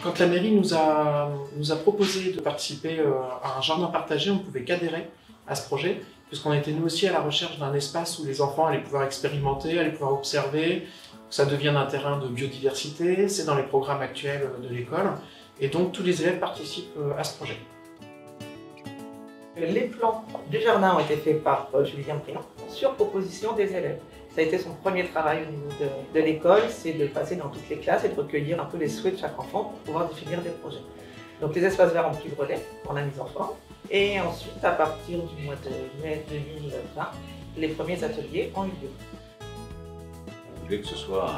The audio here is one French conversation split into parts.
Quand la mairie nous a proposé de participer à un jardin partagé, on ne pouvait qu'adhérer à ce projet, puisqu'on était nous aussi à la recherche d'un espace où les enfants allaient pouvoir expérimenter, allaient pouvoir observer, que ça devienne un terrain de biodiversité, c'est dans les programmes actuels de l'école, et donc tous les élèves participent à ce projet. Les plans du jardin ont été faits par Julien Briand sur proposition des élèves. Ça a été son premier travail au niveau de l'école, c'est de passer dans toutes les classes et de recueillir un peu les souhaits de chaque enfant pour pouvoir définir des projets. Donc les espaces verts ont pris le relais pour la mise en forme. Et ensuite, à partir du mois de mai 2020, les premiers ateliers ont eu lieu. On voulait que ce soit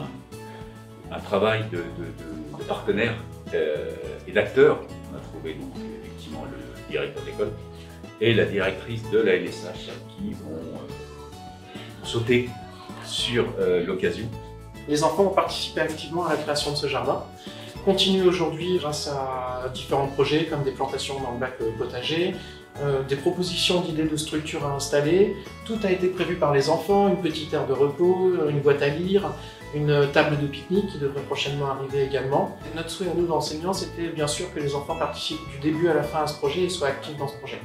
un travail de partenaires et d'acteurs. On a trouvé donc effectivement le directeur d'école et la directrice de la LSH qui vont sauter sur l'occasion. Les enfants ont participé activement à la création de ce jardin, continuent aujourd'hui grâce à différents projets comme des plantations dans le bac potager, des propositions d'idées de structures à installer. Tout a été prévu par les enfants, une petite aire de repos, une boîte à lire, une table de pique-nique qui devrait prochainement arriver également. Et notre souhait à nous d'enseignants, c'était bien sûr que les enfants participent du début à la fin à ce projet et soient actifs dans ce projet.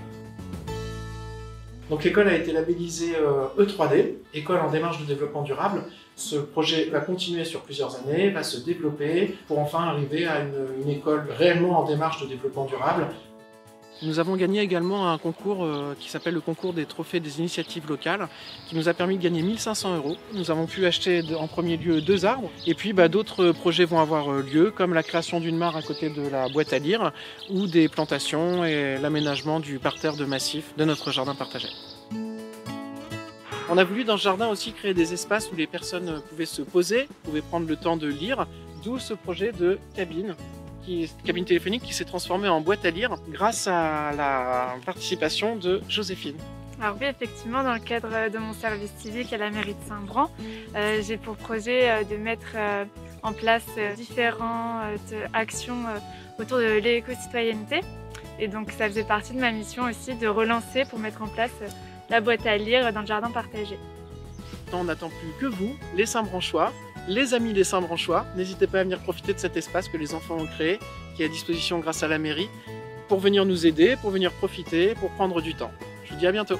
Donc l'école a été labellisée E3D, école en démarche de développement durable. Ce projet va continuer sur plusieurs années, va se développer pour enfin arriver à une école réellement en démarche de développement durable. Nous avons gagné également un concours qui s'appelle le concours des trophées des initiatives locales, qui nous a permis de gagner 1 500 €. Nous avons pu acheter en premier lieu 2 arbres, et puis d'autres projets vont avoir lieu, comme la création d'une mare à côté de la boîte à lire, ou des plantations et l'aménagement du parterre de massif de notre jardin partagé. On a voulu dans ce jardin aussi créer des espaces où les personnes pouvaient se poser, pouvaient prendre le temps de lire, d'où ce projet de cabine téléphonique qui s'est transformée en boîte à lire grâce à la participation de Joséphine. Alors oui, effectivement, dans le cadre de mon service civique à la mairie de Saint-Bran, j'ai pour projet de mettre en place différentes actions autour de l'éco-citoyenneté. Et donc ça faisait partie de ma mission aussi de relancer pour mettre en place la boîte à lire dans le jardin partagé. On n'attend plus que vous, les Saint-Branchois, les amis des Saint-Branchois. N'hésitez pas à venir profiter de cet espace que les enfants ont créé, qui est à disposition grâce à la mairie, pour venir nous aider, pour venir profiter, pour prendre du temps. Je vous dis à bientôt.